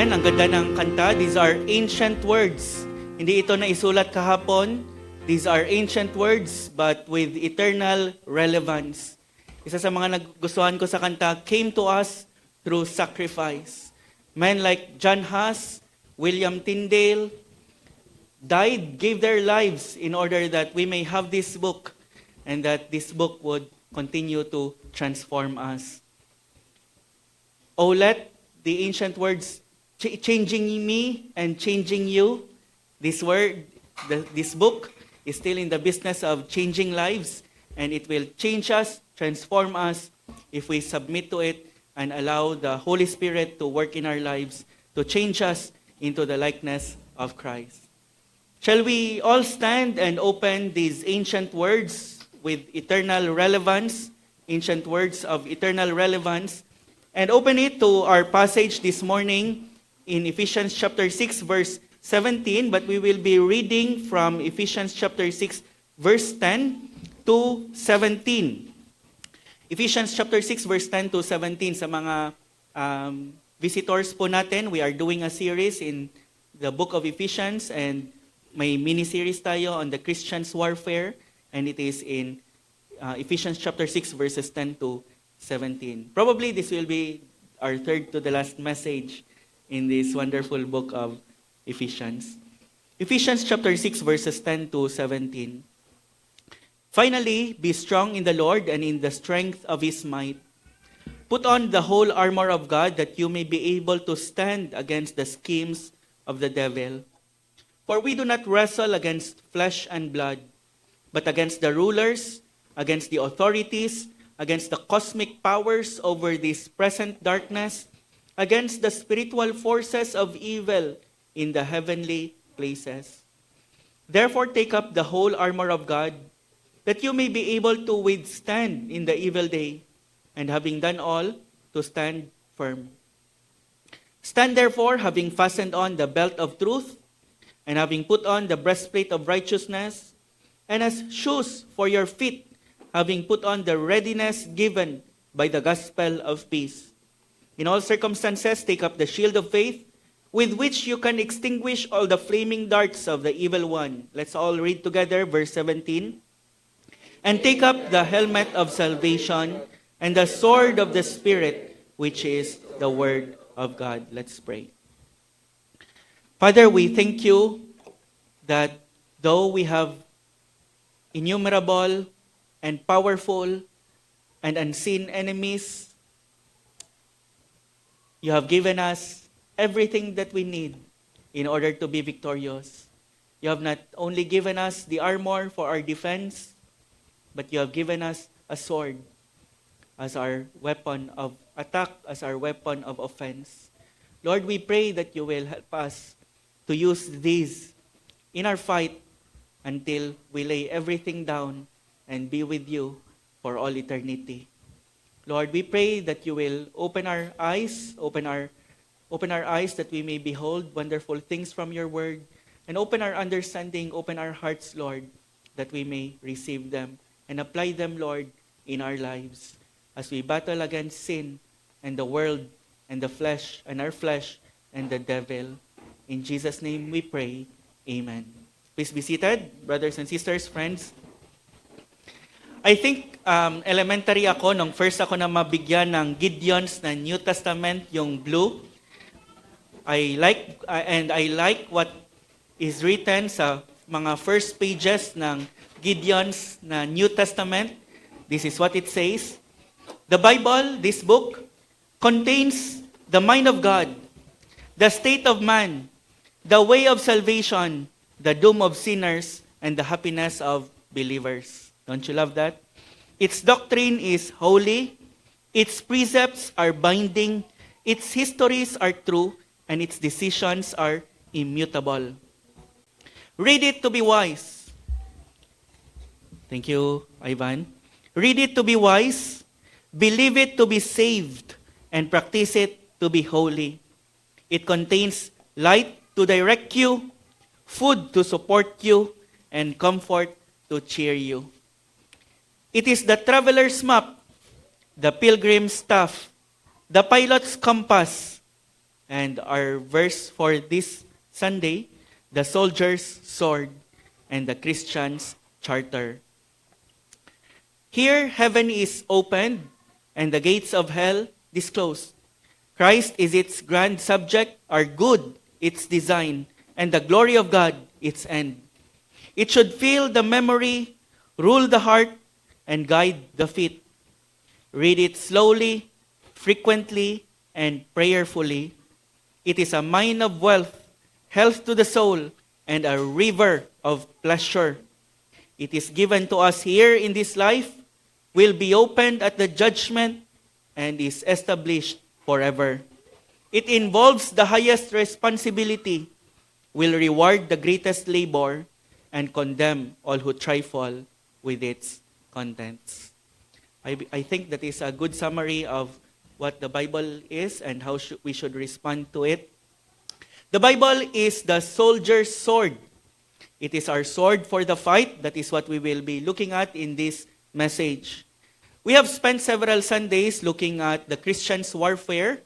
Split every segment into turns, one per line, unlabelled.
Amen. Ang ganda ng kanta. These are ancient words. Hindi ito na isulat kahapon. These are ancient words but with eternal relevance. Isa sa mga nagustuhan ko sa kanta, came to us through sacrifice. Men like John Huss, William Tyndale, died, gave their lives in order that we may have this book and that this book would continue to transform us. Oh, let the ancient words changing me and changing you. This word, this book is still in the business of changing lives, and it will change us, transform us, if we submit to it and allow the Holy Spirit to work in our lives to change us into the likeness of Christ. Shall we all stand and open these ancient words with eternal relevance, ancient words of eternal relevance, and open it to our passage this morning in Ephesians chapter 6, verse 17, but we will be reading from Ephesians chapter 6, verse 10 to 17. Ephesians chapter 6, verse 10 to 17, sa mga visitors po natin, we are doing a series in the book of Ephesians, and may mini-series tayo on the Christian's warfare, and it is in Ephesians chapter 6, verses 10 to 17. Probably this will be our third to the last message in this wonderful book of Ephesians. Ephesians chapter 6, verses 10 to 17. Finally, be strong in the Lord and in the strength of His might. Put on the whole armor of God that you may be able to stand against the schemes of the devil. For we do not wrestle against flesh and blood, but against the rulers, against the authorities, against the cosmic powers over this present darkness, against the spiritual forces of evil in the heavenly places. Therefore, take up the whole armor of God, that you may be able to withstand in the evil day, and having done all, to stand firm. Stand therefore, having fastened on the belt of truth, and having put on the breastplate of righteousness, and as shoes for your feet, having put on the readiness given by the gospel of peace. In all circumstances, take up the shield of faith, with which you can extinguish all the flaming darts of the evil one. Let's all read together verse 17. And take up the helmet of salvation and the sword of the Spirit, which is the word of God. Let's pray. Father, we thank you that though we have innumerable and powerful and unseen enemies, you have given us everything that we need in order to be victorious. You have not only given us the armor for our defense, but you have given us a sword as our weapon of attack, as our weapon of offense. Lord, we pray that you will help us to use these in our fight until we lay everything down and be with you for all eternity. Lord, we pray that you will open our eyes, open our eyes that we may behold wonderful things from your word, and open our understanding, open our hearts, Lord, that we may receive them and apply them, Lord, in our lives as we battle against sin and the world and the flesh and our flesh and the devil. In Jesus' name we pray. Amen. Please be seated, brothers and sisters, friends. I think elementary ako nung first ako na mabigyan ng Gideon's na New Testament, yung blue. I like what is written sa mga first pages ng Gideon's na New Testament. This is what it says. The Bible, this book, contains the mind of God, the state of man, the way of salvation, the doom of sinners, and the happiness of believers. Don't you love that? Its doctrine is holy, its precepts are binding, its histories are true, and its decisions are immutable. Read it to be wise. Thank you, Ivan. Read it to be wise, believe it to be saved, and practice it to be holy. It contains light to direct you, food to support you, and comfort to cheer you. It is the traveler's map, the pilgrim's staff, the pilot's compass, And our verse for this Sunday, the soldier's sword and the Christian's charter. Here, heaven is opened and the gates of hell disclosed. Christ is its grand subject, our good, its design, and the glory of God, its end. It should fill the memory, rule the heart, and guide the feet. Read it slowly, frequently, and prayerfully. It is a mine of wealth, health to the soul, and a river of pleasure. It is given to us here in this life, will be opened at the judgment, and is established forever. It involves the highest responsibility, will reward the greatest labor, and condemn all who trifle with its contents. I think that is a good summary of what the Bible is and how we should respond to it. The Bible is the soldier's sword. It is our sword for the fight. That is what we will be looking at in this message. We have spent several Sundays looking at the Christian's warfare.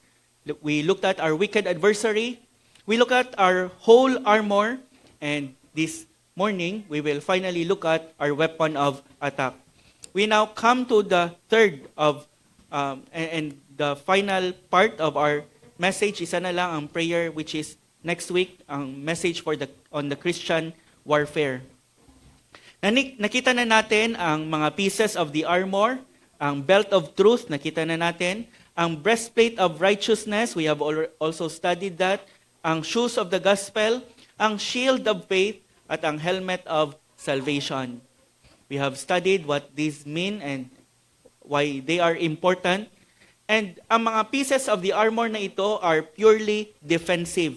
We looked at our wicked adversary. We looked at our whole armor. And this morning, we will finally look at our weapon of attack. We now come to the third of, and the final part of our message. Isa na lang ang prayer, which is next week, ang message on the Christian warfare. Nakita na natin ang mga pieces of the armor, ang belt of truth, nakita na natin, ang breastplate of righteousness, we have also studied that, ang shoes of the gospel, ang shield of faith, at ang helmet of salvation. We have studied what these mean and why they are important. And ang mga pieces of the armor na ito are purely defensive.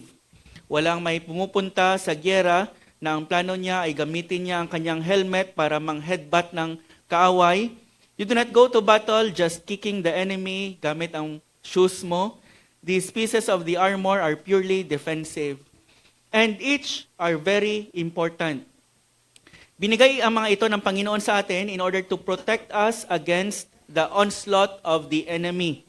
Walang may pumupunta sa gyera na ang plano niya ay gamitin niya ang kanyang helmet para mang-headbutt ng kaaway. You do not go to battle just kicking the enemy gamit ang shoes mo. These pieces of the armor are purely defensive. And each are very important. Binigay ang mga ito ng Panginoon sa atin in order to protect us against the onslaught of the enemy.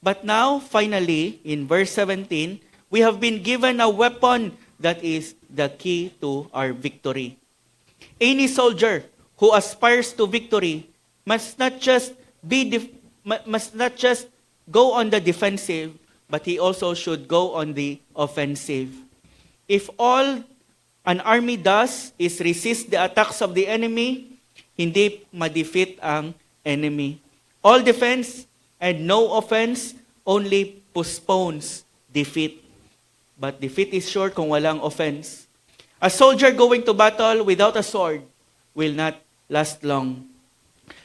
But now, finally, in verse 17, we have been given a weapon that is the key to our victory. Any soldier who aspires to victory must not just go on the defensive, but he also should go on the offensive. If all an army does is resist the attacks of the enemy, hindi ma-defeat ang enemy. All defense and no offense only postpones defeat. But defeat is sure kung walang offense. A soldier going to battle without a sword will not last long.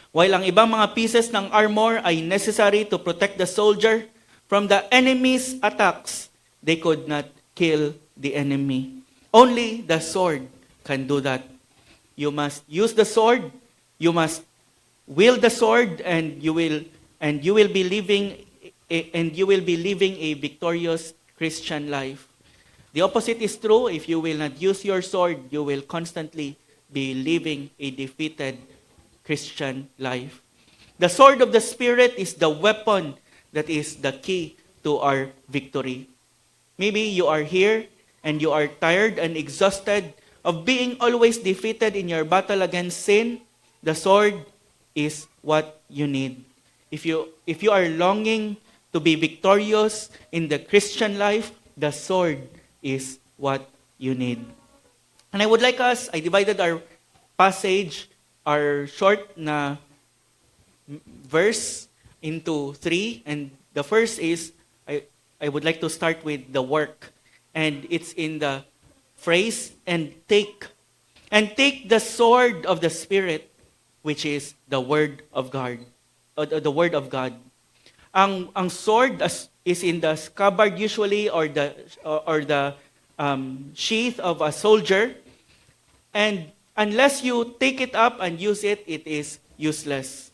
While ang ibang mga pieces ng armor ay necessary to protect the soldier from the enemy's attacks, they could not kill the enemy. Only the sword can do that. You must use the sword, you must wield the sword, and you will be living a victorious Christian life. The opposite is true. If you will not use your sword, you will constantly be living a defeated Christian life. The sword of the Spirit is the weapon that is the key to our victory. Maybe you are here and you are tired and exhausted of being always defeated in your battle against sin. The sword is what you need. If you are longing to be victorious in the Christian life, the sword is what you need. And I divided our passage, our short na verse into 3. And the first is, I would like to start with the work. And it's in the phrase, and take the sword of the Spirit, which is the Word of God. The Word of God. Ang sword is in the scabbard usually, or the sheath of a soldier. And unless you take it up and use it, it is useless.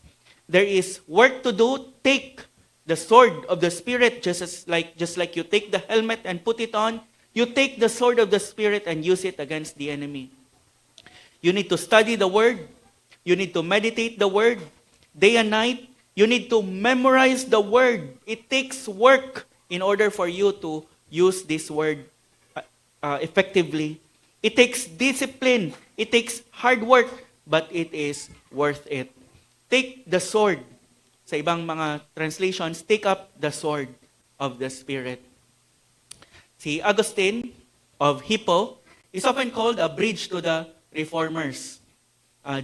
There is work to do. Take the sword of the Spirit, just like you take the helmet and put it on. You take the sword of the Spirit and use it against the enemy. You need to study the Word. You need to meditate the Word day and night. You need to memorize the Word. It takes work in order for you to use this word effectively. It takes discipline. It takes hard work, but it is worth it. Take the sword. Sa ibang mga translations, take up the sword of the Spirit. Si Augustine of Hippo is often called a bridge to the Reformers.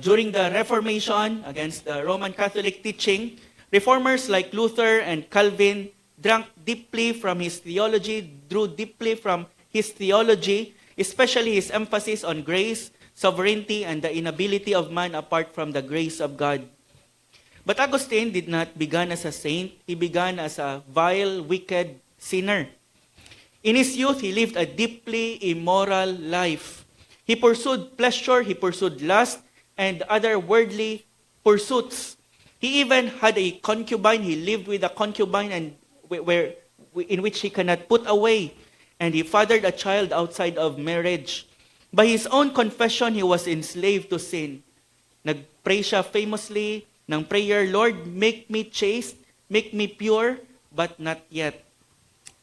During the Reformation against the Roman Catholic teaching, Reformers like Luther and Calvin drank deeply from his theology, drew deeply from his theology, especially his emphasis on grace, sovereignty, and the inability of man apart from the grace of God. But Augustine did not begin as a saint. He began as a vile, wicked sinner. In his youth, he lived a deeply immoral life. He pursued pleasure, he pursued lust, and other worldly pursuits. He even had a concubine. He lived with a concubine and in which he cannot put away. And he fathered a child outside of marriage. By his own confession, he was enslaved to sin. Nagpray siya famously ng prayer, Lord, make me chaste, make me pure, but not yet.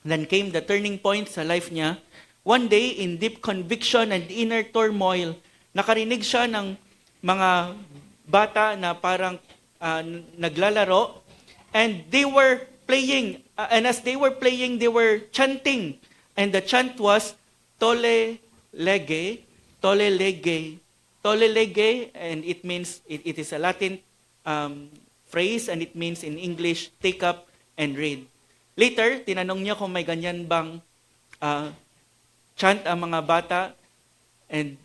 Then came the turning point sa life niya. One day, in deep conviction and inner turmoil, nakarinig siya ng mga bata na parang naglalaro, and they were playing, and as they were playing, they were chanting. And the chant was, Tole lege, tole lege, tole lege, and it means, it is a Latin phrase, and it means in English, take up and read. Later, tinanong niya kung may ganyan bang chant ang mga bata, and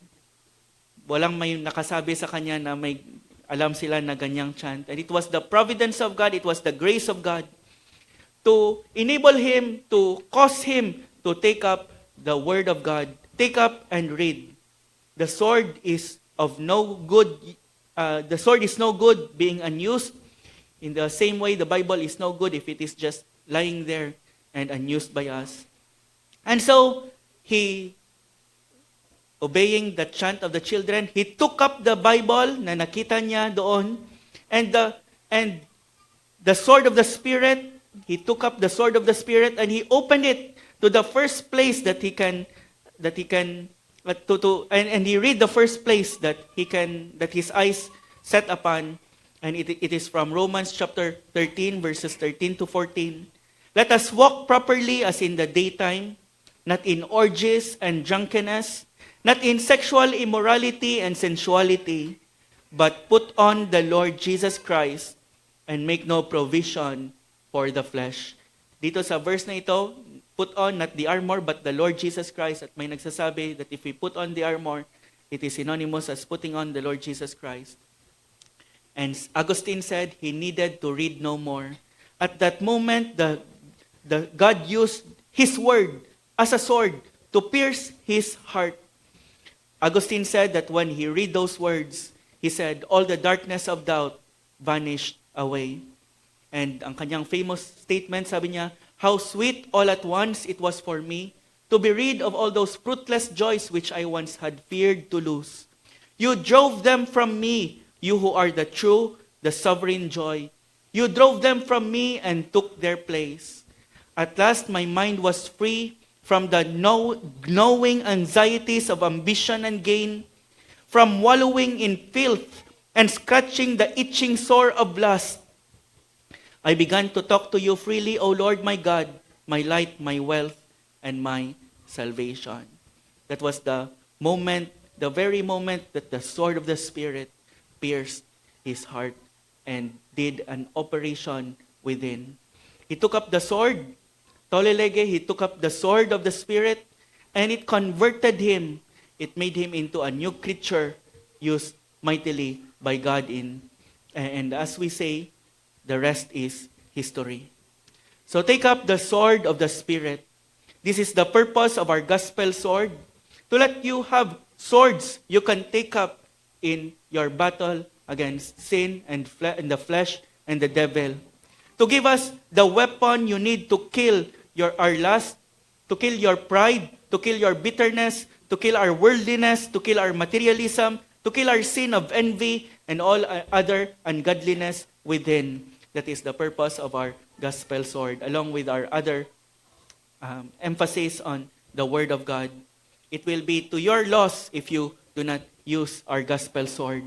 walang may nakasabi sa kanya na may alam sila na ganyang chant. And it was the providence of God, it was the grace of God to enable him, to cause him to take up the word of God, take up and read. The sword is of no good. The sword is no good being unused. In the same way, the Bible is no good if it is just lying there and unused by us. And so, he, obeying the chant of the children, he took up the Bible na nakita niya doon, and the sword of the Spirit, he took up the sword of the Spirit and he opened it to the first place that he can and he read the first place that his eyes set upon, and it is from Romans chapter 13 verses 13 to 14. Let us walk properly as in the daytime, not in orgies and drunkenness, not in sexual immorality and sensuality, but put on the Lord Jesus Christ and make no provision for the flesh. Dito sa verse na ito, put on not the armor but the Lord Jesus Christ. At may nagsasabi that if we put on the armor, it is synonymous as putting on the Lord Jesus Christ. And Augustine said he needed to read no more. At that moment, God used His word as a sword to pierce his heart. Augustine said that when he read those words, he said, all the darkness of doubt vanished away. And ang kanyang famous statement, sabi niya, how sweet all at once it was for me to be rid of all those fruitless joys which I once had feared to lose. You drove them from me, you who are the true, the sovereign joy. You drove them from me and took their place. At last my mind was free from the gnawing anxieties of ambition and gain, from wallowing in filth and scratching the itching sore of lust. I began to talk to you freely, O Lord my God, my light, my wealth, and my salvation. That was the moment, the very moment that the sword of the Spirit pierced his heart and did an operation within. He took up the sword, tolelege, he took up the sword of the Spirit, and it converted him. It made him into a new creature used mightily by God and as we say, the rest is history. So take up the sword of the Spirit. This is the purpose of our gospel sword, to let you have swords you can take up in your battle against sin and the flesh and the devil. To give us the weapon you need to kill our lust, to kill your pride, to kill your bitterness, to kill our worldliness, to kill our materialism, to kill our sin of envy and all other ungodliness within. That is the purpose of our gospel sword, along with our other emphasis on the Word of God. It will be to your loss if you do not use our gospel sword.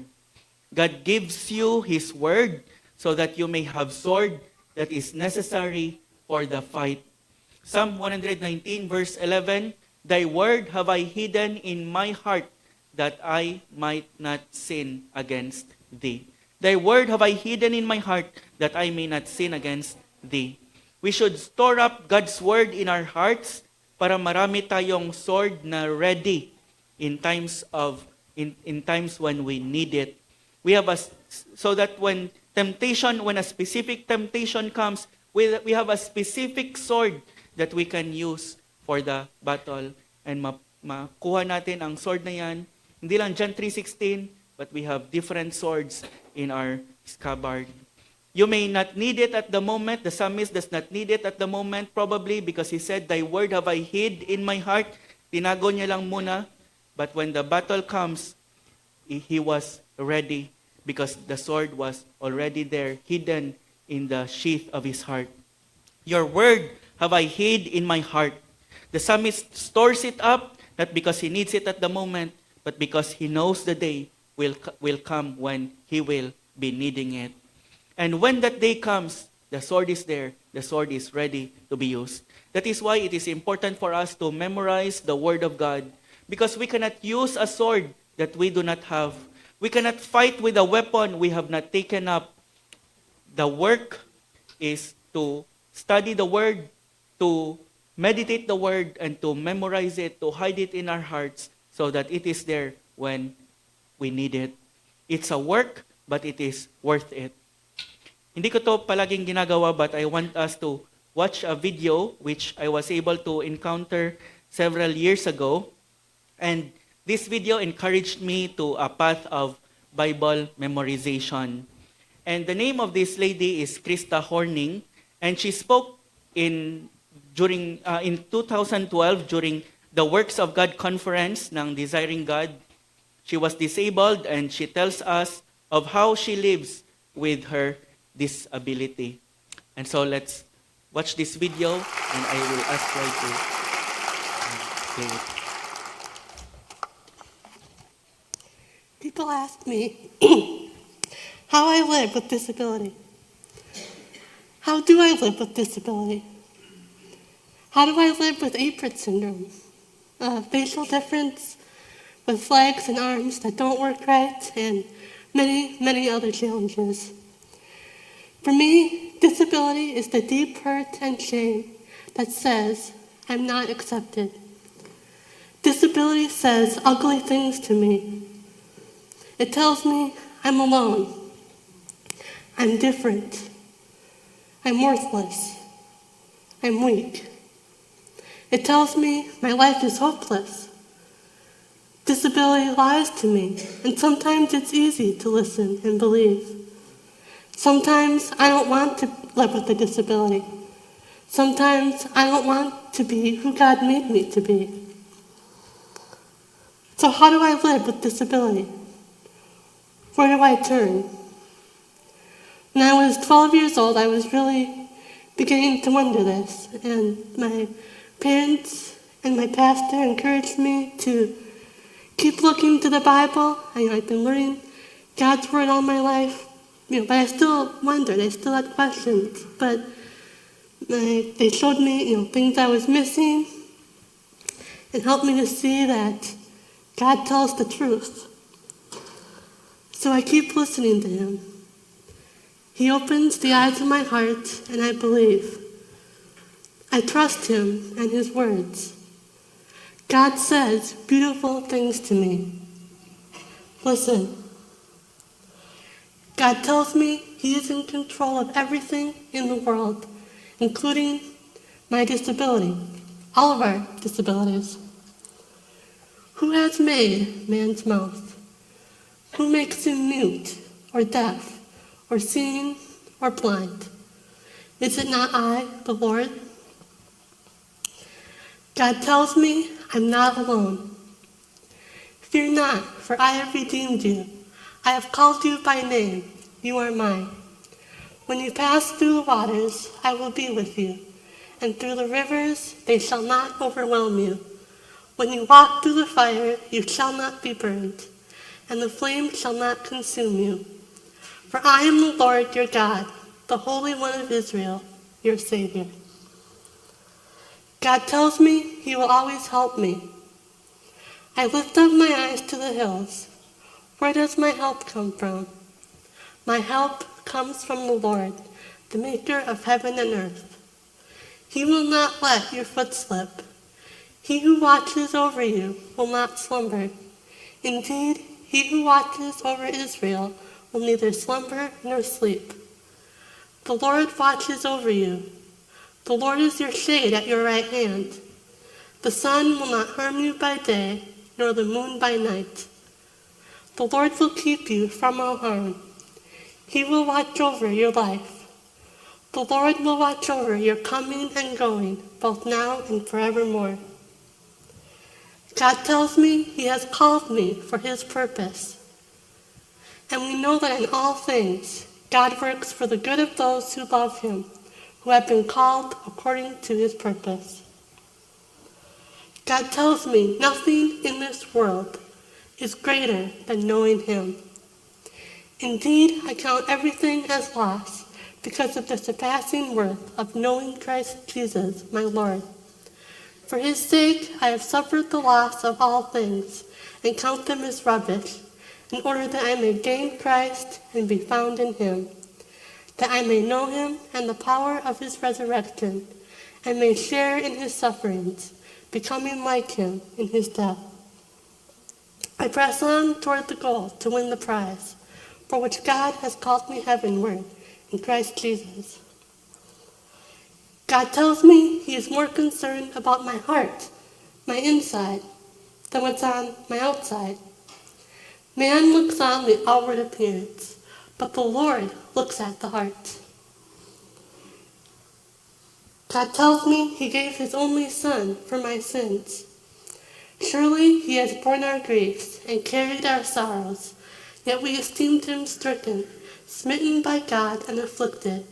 God gives you His Word so that you may have sword that is necessary for the fight. Psalm 119 verse 11, Thy word have I hidden in my heart that I might not sin against Thee. Thy word have I hidden in my heart that I may not sin against Thee. We should store up God's word in our hearts para marami tayong sword na ready in times when we need it. We have so that when a specific temptation comes, we have a specific sword that we can use for the battle. And makuha natin ang sword na yan. Hindi lang John 3:16, but we have different swords in our scabbard. You may not need it at the moment. The psalmist does not need it at the moment, probably because he said, Thy word have I hid in my heart. Tinago niya lang muna. But when the battle comes, he was ready because the sword was already there, hidden in the sheath of his heart. Your word have I hid in my heart. The psalmist stores it up, not because he needs it at the moment, but because he knows the day will come when he will be needing it. And when that day comes, the sword is there, the sword is ready to be used. That is why it is important for us to memorize the Word of God, because we cannot use a sword that we do not have. We cannot fight with a weapon we have not taken up. The work is to study the Word, to meditate the Word, and to memorize it, to hide it in our hearts so that it is there when we need it. It's a work, but it is worth it. Hindi ko to palaging ginagawa, but I want us to watch a video which I was able to encounter several years ago. And this video encouraged me to a path of Bible memorization. And the name of this lady is Krista Horning, and she spoke in 2012 during the Works of God conference ng Desiring God. She was disabled, and she tells us of how she lives with her disability. And so let's watch this video, and I will ask her to play it.
People ask me how I live with disability. How do I live with disability? How do I live with Apert syndrome? Facial difference with legs and arms that don't work right, and many, many other challenges. For me, disability is the deep hurt and shame that says, I'm not accepted. Disability says ugly things to me. It tells me I'm alone. I'm different. I'm worthless. I'm weak. It tells me my life is hopeless. Disability lies to me, and sometimes it's easy to listen and believe. Sometimes I don't want to live with a disability. Sometimes I don't want to be who God made me to be. So how do I live with disability? Where do I turn? When I was 12 years old, I was really beginning to wonder this, and my parents and my pastor encouraged me to keep looking to the Bible. I've been learning God's Word all my life, but I still wondered, I still had questions, but they showed me things I was missing and helped me to see that God tells the truth. So I keep listening to Him. He opens the eyes of my heart, and I believe. I trust Him and His words. God says beautiful things to me. Listen. God tells me He is in control of everything in the world, including my disability, all of our disabilities. Who has made man's mouth? Who makes him mute or deaf or seeing or blind? Is it not I, the Lord? God tells me I'm not alone. Fear not, for I have redeemed you. I have called you by name. You are mine. When you pass through the waters, I will be with you, and through the rivers they shall not overwhelm you. When you walk through the fire, you shall not be burned, and the flame shall not consume you. For I am the Lord your God, the Holy One of Israel, your Savior. God tells me he will always help me. I lift up my eyes to the hills. Where does my help come from? My help comes from the Lord, the maker of heaven and earth. He will not let your foot slip. He who watches over you will not slumber. Indeed, he who watches over Israel will neither slumber nor sleep. The Lord watches over you. The Lord is your shade at your right hand. The sun will not harm you by day, nor the moon by night. The Lord will keep you from all harm. He will watch over your life. The Lord will watch over your coming and going, both now and forevermore. God tells me he has called me for his purpose. And we know that in all things, God works for the good of those who love him, who have been called according to his purpose. God tells me nothing in this world is greater than knowing him. Indeed, I count everything as loss because of the surpassing worth of knowing Christ Jesus, my Lord. For his sake, I have suffered the loss of all things and count them as rubbish, in order that I may gain Christ and be found in him, that I may know him and the power of his resurrection, and may share in his sufferings, becoming like him in his death. I press on toward the goal to win the prize, for which God has called me heavenward in Christ Jesus. God tells me he is more concerned about my heart, my inside, than what's on my outside. Man looks on the outward appearance, but the Lord looks at the heart. God tells me he gave his only Son for my sins. Surely he has borne our griefs and carried our sorrows, yet we esteemed him stricken, smitten by God, and afflicted.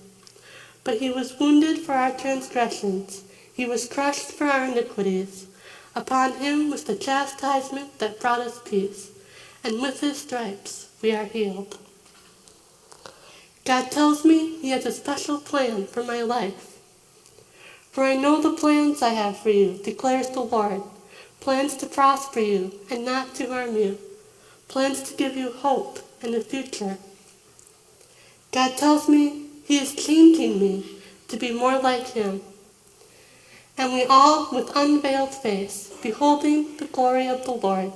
But he was wounded for our transgressions, he was crushed for our iniquities. Upon him was the chastisement that brought us peace, and with his stripes we are healed. God tells me he has a special plan for my life. For I know the plans I have for you, declares the Lord, plans to prosper you and not to harm you, plans to give you hope and a future. God tells me he is changing me to be more like him. And we all, with unveiled face, beholding the glory of the Lord,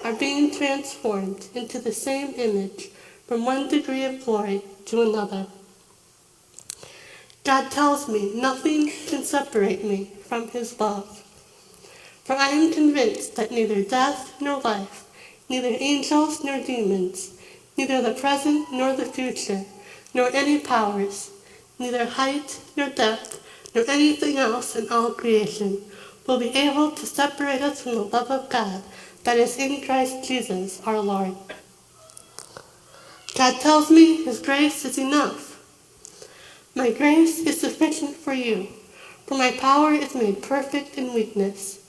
are being transformed into the same image from one degree of glory to another. God tells me nothing can separate me from his love. For I am convinced that neither death nor life, neither angels nor demons, neither the present nor the future, nor any powers, neither height nor depth, nor anything else in all creation, will be able to separate us from the love of God that is in Christ Jesus our Lord. God tells me his grace is enough. My grace is sufficient for you, for my power is made perfect in weakness.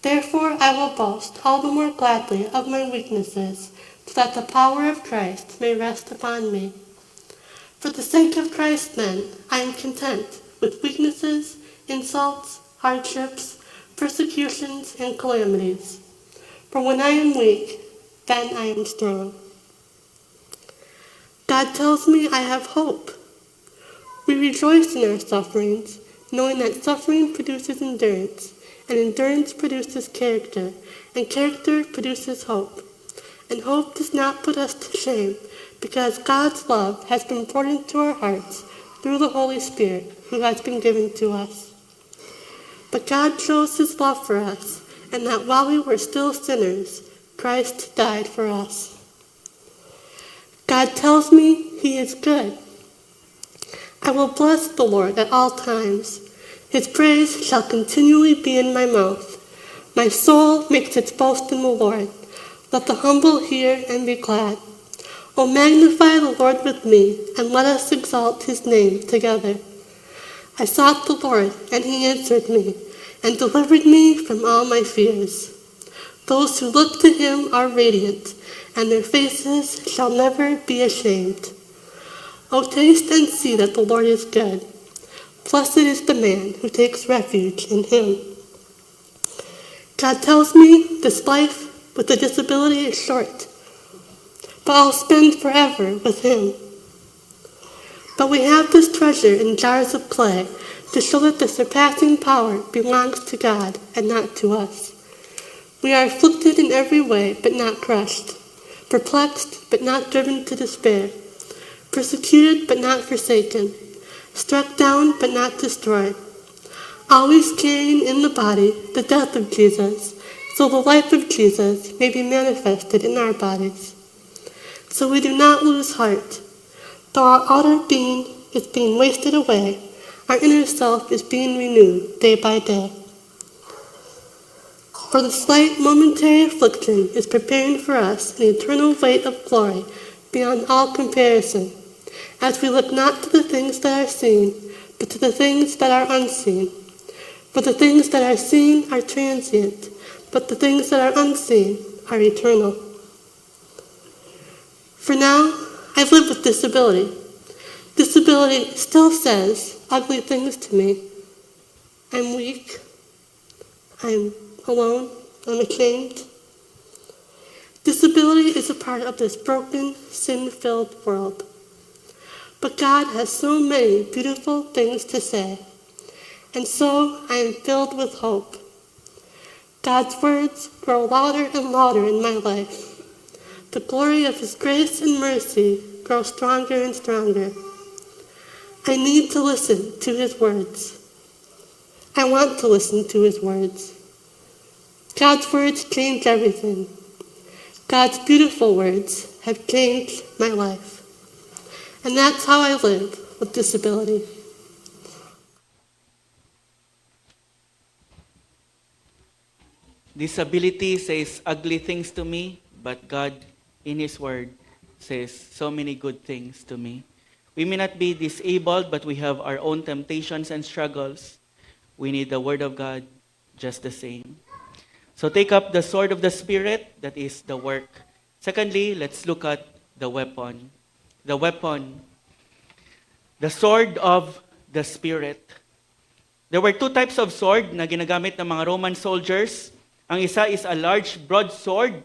Therefore I will boast all the more gladly of my weaknesses, so that the power of Christ may rest upon me. For the sake of Christ, then, I am content with weaknesses, insults, hardships, persecutions, and calamities. For when I am weak, then I am strong. God tells me I have hope. We rejoice in our sufferings, knowing that suffering produces endurance, and endurance produces character, and character produces hope. And hope does not put us to shame, because God's love has been poured into our hearts through the Holy Spirit who has been given to us. But God shows his love for us, and that while we were still sinners, Christ died for us. God tells me he is good. I will bless the Lord at all times. His praise shall continually be in my mouth. My soul makes its boast in the Lord. Let the humble hear and be glad. O magnify the Lord with me, and let us exalt his name together. I sought the Lord, and he answered me, and delivered me from all my fears. Those who look to him are radiant, and their faces shall never be ashamed. O taste and see that the Lord is good. Blessed is the man who takes refuge in him. God tells me this life with a disability is short, but I'll spend forever with him. But we have this treasure in jars of clay to show that the surpassing power belongs to God and not to us. We are afflicted in every way, but not crushed, perplexed, but not driven to despair, persecuted, but not forsaken, struck down, but not destroyed, always carrying in the body the death of Jesus, so the life of Jesus may be manifested in our bodies. So we do not lose heart. Though our outer being is being wasted away, our inner self is being renewed day by day. For the slight momentary affliction is preparing for us an eternal weight of glory beyond all comparison, as we look not to the things that are seen, but to the things that are unseen. For the things that are seen are transient, but the things that are unseen are eternal. For now, I live with disability. Disability still says ugly things to me. I'm weak. I'm alone. I'm ashamed. Disability is a part of this broken, sin-filled world. But God has so many beautiful things to say, and so I am filled with hope. God's words grow louder and louder in my life. The glory of his grace and mercy grows stronger and stronger. I need to listen to his words. I want to listen to his words. God's words change everything. God's beautiful words have changed my life. And that's how I live with disability.
Disability says ugly things to me, but God, in his word, says so many good things to me. We may not be disabled, but we have our own temptations and struggles. We need the word of God just the same. So take up the sword of the Spirit, that is the work. Secondly, let's look at the weapon. The weapon. The sword of the Spirit. There were two types of sword na ginagamit ng mga Roman soldiers. Ang isa is a large broadsword,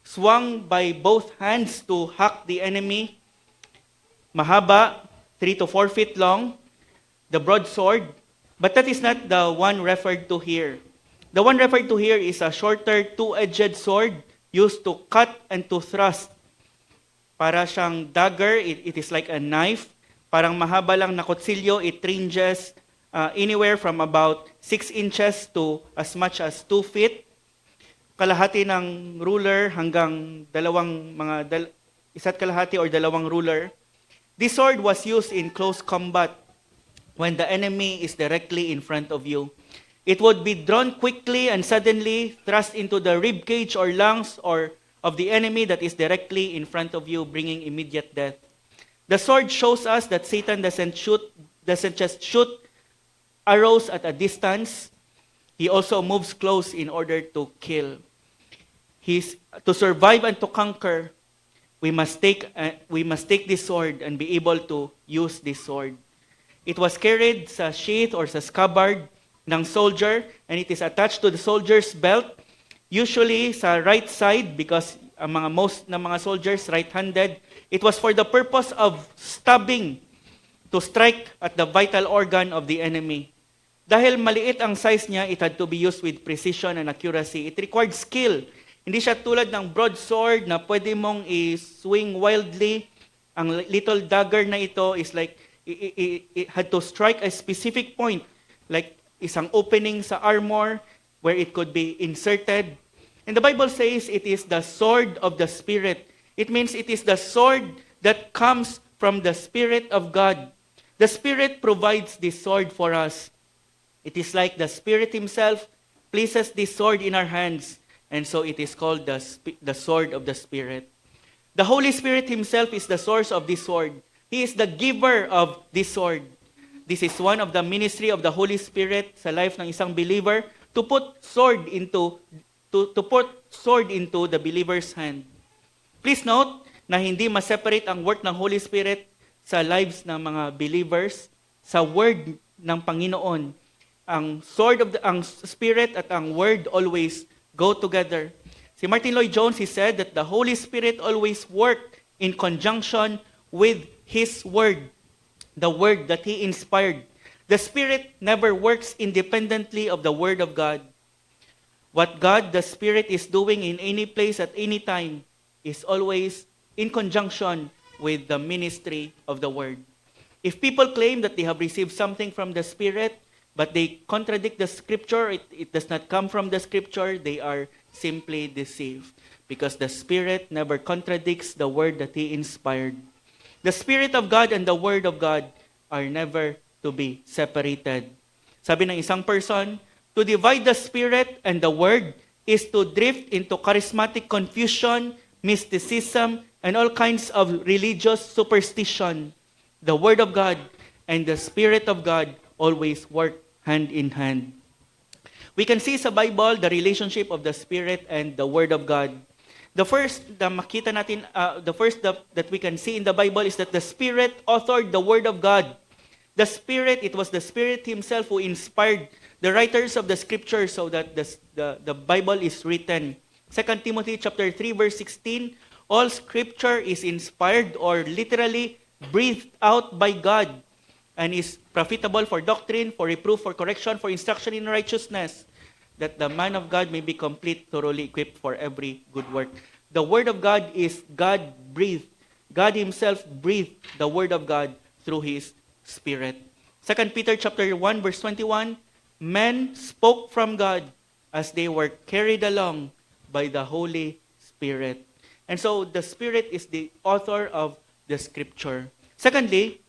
swung by both hands to hack the enemy. Mahaba, 3 to 4 feet long, the broadsword. But that is not the one referred to here. The one referred to here is a shorter, two-edged sword used to cut and to thrust. Para siyang dagger, it is like a knife. Parang mahaba lang na kutsilyo, it ranges anywhere from about 6 inches to as much as 2 feet. Kalahati ng ruler hanggang isa't kalahati or dalawang ruler. This sword was used in close combat when the enemy is directly in front of you. It would be drawn quickly and suddenly thrust into the rib cage or lungs or of the enemy that is directly in front of you, bringing immediate death. The sword shows us that Satan doesn't just shoot arrows at a distance. He also moves close in order to kill. To survive and to conquer, we must take this sword and be able to use this sword. It was carried sa sheath or sa scabbard ng soldier, and it is attached to the soldier's belt, usually sa right side because most ng mga soldiers right-handed. It was for the purpose of stabbing, to strike at the vital organ of the enemy. Dahil maliit ang size niya, it had to be used with precision and accuracy. It required skill. Hindi siya tulad ng broadsword na pwede mong i-swing wildly. Ang little dagger na ito is like, it had to strike a specific point, like isang opening sa armor where it could be inserted. And the Bible says it is the sword of the Spirit. It means it is the sword that comes from the Spirit of God. The Spirit provides this sword for us. It is like the Spirit Himself places this sword in our hands, and so it is called the sword of the Spirit. The Holy Spirit Himself is the source of this sword. He is the giver of this sword. This is one of the ministry of the Holy Spirit sa life ng isang believer to put sword into the believer's hand. Please note na hindi ma-separate ang work ng Holy Spirit sa lives ng mga believers sa word ng Panginoon. Ang Spirit at ang word always go together. Si Martin Lloyd-Jones, he said that the Holy Spirit always work in conjunction with His word, the word that He inspired. The Spirit never works independently of the Word of God. What God, the Spirit, is doing in any place at any time is always in conjunction with the ministry of the Word. If people claim that they have received something from the Spirit, but they contradict the Scripture, it does not come from the Scripture, they are simply deceived. Because the Spirit never contradicts the Word that He inspired. The Spirit of God and the Word of God are never to be separated. Sabi ng isang person, to divide the Spirit and the Word is to drift into charismatic confusion, mysticism, and all kinds of religious superstition. The Word of God and the Spirit of God always work hand in hand. We can see sa Bible the relationship of the Spirit and the Word of God. The first that we can see in the Bible is that the Spirit authored the Word of God. It was the Spirit Himself who inspired the writers of the Scripture so that the Bible is written. 2 Timothy chapter 3 verse 16, all Scripture is inspired or literally breathed out by God and is profitable for doctrine, for reproof, for correction, for instruction in righteousness, that the man of God may be complete, thoroughly equipped for every good work. The Word of God is God-breathed. God Himself breathed the Word of God through His Spirit. 2 Peter chapter 1 verse 21, men spoke from God as they were carried along by the Holy Spirit. And so the Spirit is the author of the Scripture. Secondly,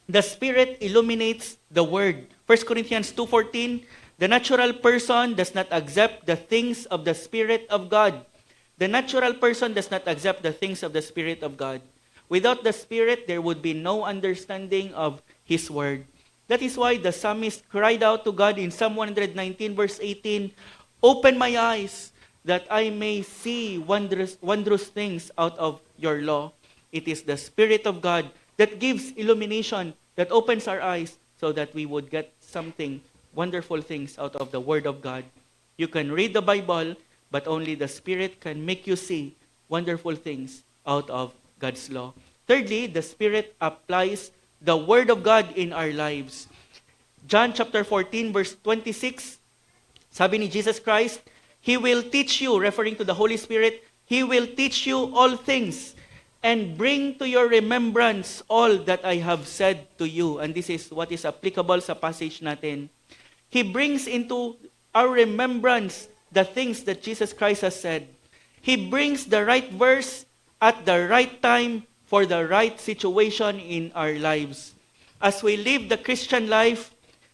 the Spirit illuminates the Word. 1 Corinthians 2:14, the natural person does not accept the things of the Spirit of God. The natural person does not accept the things of the Spirit of God. Without the Spirit, there would be no understanding of His Word. That is why the psalmist cried out to God in Psalm 119 verse 18, open my eyes that I may see wondrous things out of your law. It is the Spirit of God that gives illumination, that opens our eyes so that we would get something, wonderful things out of the Word of God. You can read the Bible, but only the Spirit can make you see wonderful things out of God's law. Thirdly, the Spirit applies the Word of God in our lives. John chapter 14 verse 26, sabi ni Jesus Christ, He will teach you, referring to the Holy Spirit, He will teach you all things and bring to your remembrance all that I have said to you. And this is what is applicable sa passage natin. He brings into our remembrance the things that Jesus Christ has said. He brings the right verse at the right time for the right situation in our lives. As we live the Christian life,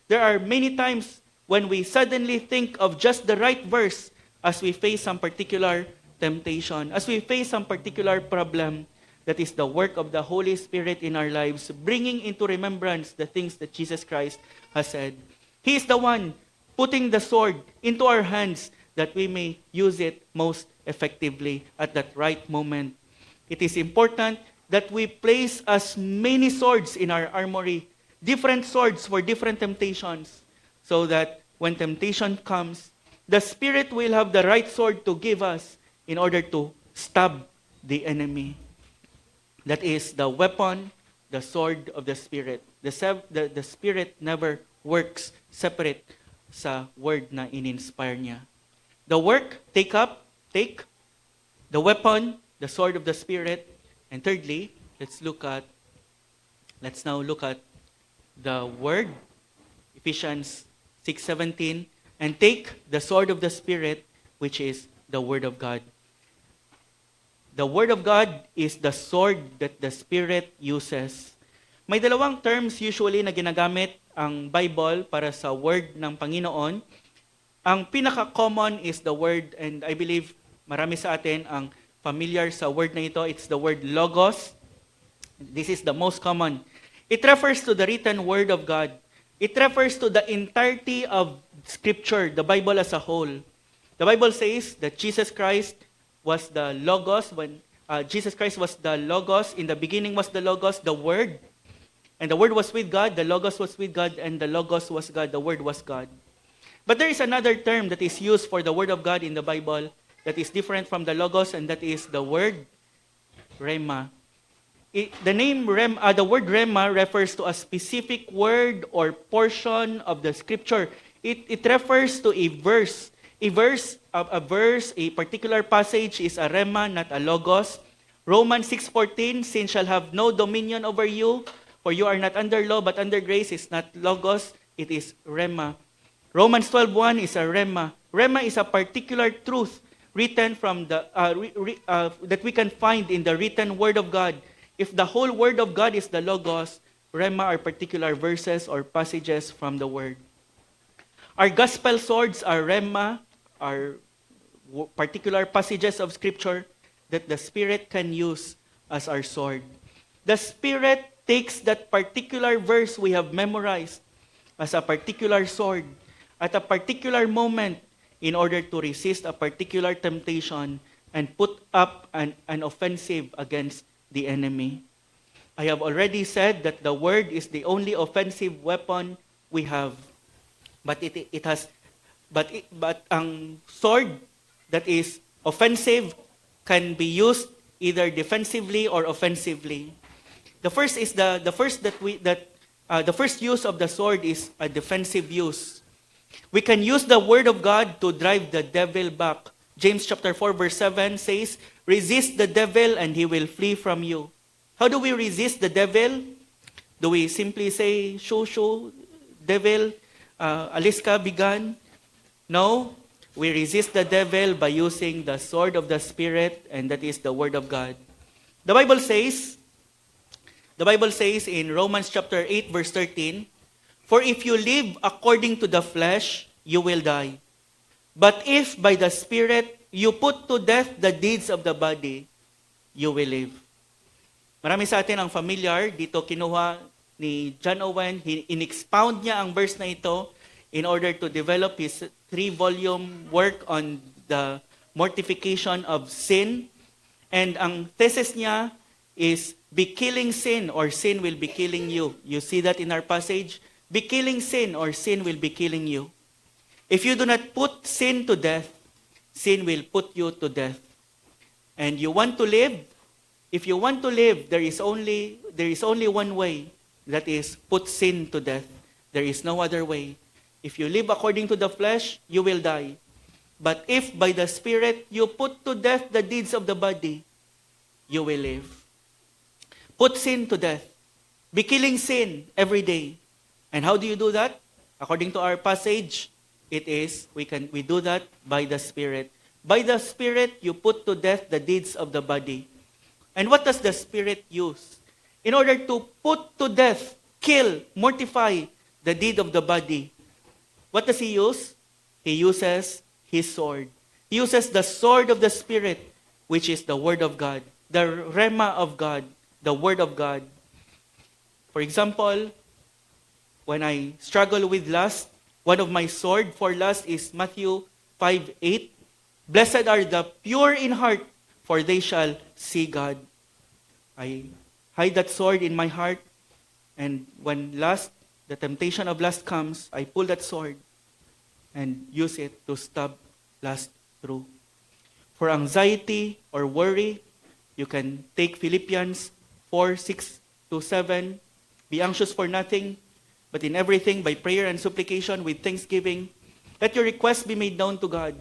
there are many times when we suddenly think of just the right verse as we face some particular temptation, as we face some particular problem. That is the work of the Holy Spirit in our lives, bringing into remembrance the things that Jesus Christ has said. He is the one putting the sword into our hands that we may use it most effectively at that right moment. It is important that we place as many swords in our armory, different swords for different temptations, so that when temptation comes, the Spirit will have the right sword to give us in order to stab the enemy. That is the weapon, the sword of the Spirit. The Spirit never works separate sa word na in-inspire niya. The work, take. The weapon, the sword of the Spirit. And thirdly, let's now look at the word, Ephesians 6:17, and take the sword of the Spirit, which is the Word of God. The Word of God is the sword that the Spirit uses. May dalawang terms usually na ginagamit ang Bible para sa word ng Panginoon. Ang pinaka-common is the word, and I believe marami sa atin ang familiar sa word na ito. It's the word logos. This is the most common. It refers to the written word of God. It refers to the entirety of Scripture, the Bible as a whole. The Bible says that Jesus Christ was the Logos. When Jesus Christ was the Logos, in the beginning was the Logos, the Word. And the Word was with God, the Logos was with God, and the Logos was God, the Word was God. But there is another term that is used for the Word of God in the Bible that is different from the Logos, and that is the word Rhema. The word Rhema refers to a specific word or portion of the Scripture. It refers to a verse. A particular passage is a Rhema, not a Logos. Romans 6:14, sin shall have no dominion over you, for you are not under law, but under grace is not Logos, it is Rhema. Romans 12:1 is a Rhema. Rhema is a particular truth written from that we can find in the written Word of God. If the whole Word of God is the Logos, Rhema are particular verses or passages from the Word. Our gospel swords are Rhema, are particular passages of Scripture that the Spirit can use as our sword. The Spirit takes that particular verse we have memorized as a particular sword at a particular moment in order to resist a particular temptation and put up an offensive against the enemy. I have already said that the word is the only offensive weapon we have. But ang sword that is offensive can be used either defensively or offensively. The first use of the sword is a defensive use. We can use the word of God to drive the devil back. James chapter 4 verse 7 says, "Resist the devil and he will flee from you." How do we resist the devil? Do we simply say, "Shoo, devil, alis ka, bigan"? No, we resist the devil by using the sword of the Spirit, and that is the word of God. The Bible says in Romans chapter 8 verse 13, "For if you live according to the flesh, you will die. But if by the Spirit you put to death the deeds of the body, you will live." Marami sa atin ang familiar, dito kinuha ni John Owen, in-expound niya ang verse na ito in order to develop his 3-volume work on the mortification of sin. And ang thesis niya is, be killing sin or sin will be killing you. You see that in our passage? Be killing sin or sin will be killing you. If you do not put sin to death, sin will put you to death. And you want to live? If you want to live, there is only one way, that is put sin to death. There is no other way. If you live according to the flesh, you will die. But if by the Spirit you put to death the deeds of the body, you will live. Put sin to death. Be killing sin every day. And how do you do that? According to our passage, we do that by the Spirit. By the Spirit, you put to death the deeds of the body. And what does the Spirit use? In order to put to death, kill, mortify the deed of the body, what does He use? He uses His sword. He uses the sword of the Spirit, which is the Word of God, the Rhema of God, the Word of God. For example, when I struggle with lust, one of my sword for lust is Matthew 5:8. "Blessed are the pure in heart, for they shall see God." I hide that sword in my heart, and when the temptation of lust comes, I pull that sword and use it to stab lust through. For anxiety or worry, you can take Philippians 4:6-7. "Be anxious for nothing, but in everything by prayer and supplication with thanksgiving, let your requests be made known to God,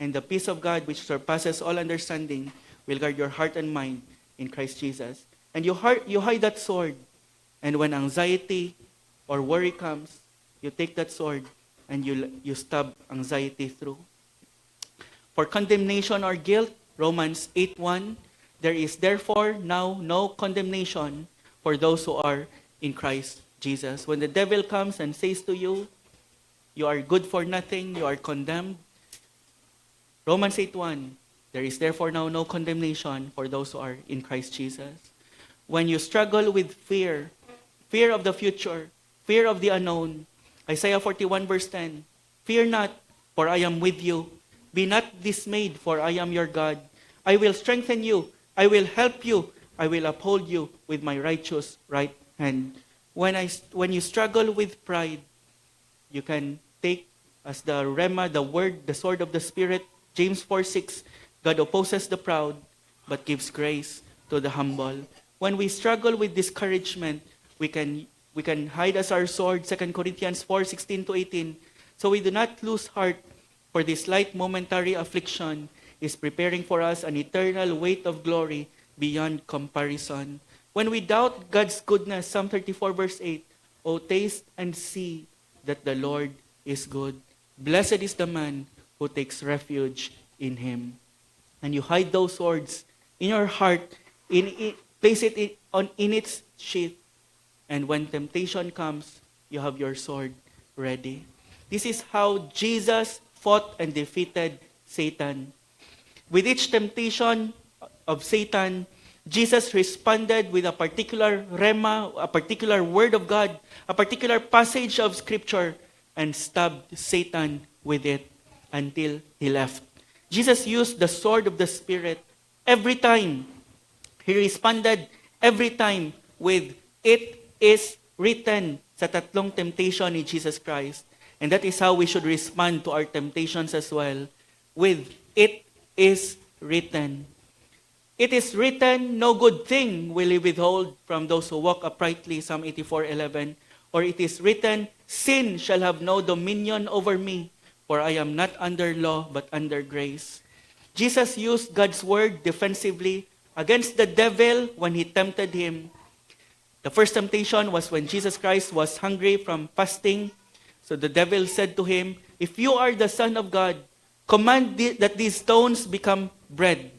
and the peace of God which surpasses all understanding will guard your heart and mind in Christ Jesus." And you hide that sword, and when anxiety or worry comes, you take that sword and you stab anxiety through. For condemnation or guilt, Romans 8:1, "There is therefore now no condemnation for those who are in Christ Jesus." When the devil comes and says to you, "You are good for nothing, you are condemned," Romans 8:1, "There is therefore now no condemnation for those who are in Christ Jesus." When you struggle with fear of the future, fear of the unknown, Isaiah 41 verse 10, "Fear not, for I am with you. Be not dismayed, for I am your God. I will strengthen you. I will help you. I will uphold you with my righteous right hand." When you struggle with pride, you can take as the rema, the word, the sword of the Spirit, James 4:6, God opposes the proud, but gives grace to the humble. When we struggle with discouragement, we can hide as our sword, 2 Corinthians 4:16 to 18. So we do not lose heart, for this light momentary affliction is preparing for us an eternal weight of glory beyond comparison. When we doubt God's goodness, Psalm 34 verse 8, "O taste and see that the Lord is good. Blessed is the man who takes refuge in him." And you hide those swords in your heart, place it in its sheath, and when temptation comes, you have your sword ready. This is how Jesus fought and defeated Satan. With each temptation of Satan, Jesus responded with a particular rema, a particular word of God, a particular passage of Scripture, and stabbed Satan with it until he left. Jesus used the sword of the Spirit every time. He responded every time with, "It is written," sa tatlong temptation ni Jesus Christ. And that is how we should respond to our temptations as well, with, "It is written." It is written, "No good thing will he withhold from those who walk uprightly," Psalm 84:11. Or it is written, "Sin shall have no dominion over me, for I am not under law but under grace." Jesus used God's word defensively against the devil when he tempted him. The first temptation was when Jesus Christ was hungry from fasting. So the devil said to him, "If you are the Son of God, command that these stones become bread."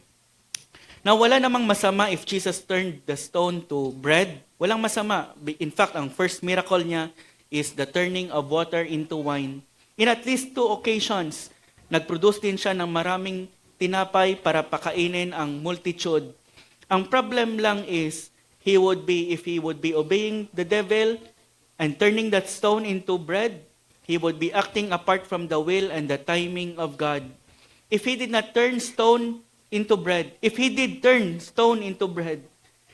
Now, wala namang masama if Jesus turned the stone to bread. Walang masama. In fact, ang first miracle niya is the turning of water into wine. In at least 2 occasions, nagproduce din siya ng maraming tinapay para pakainin ang multitude. Ang problem lang is, if he would be obeying the devil and turning that stone into bread, he would be acting apart from the will and the timing of God. If he did not turn stone into bread, if he did turn stone into bread,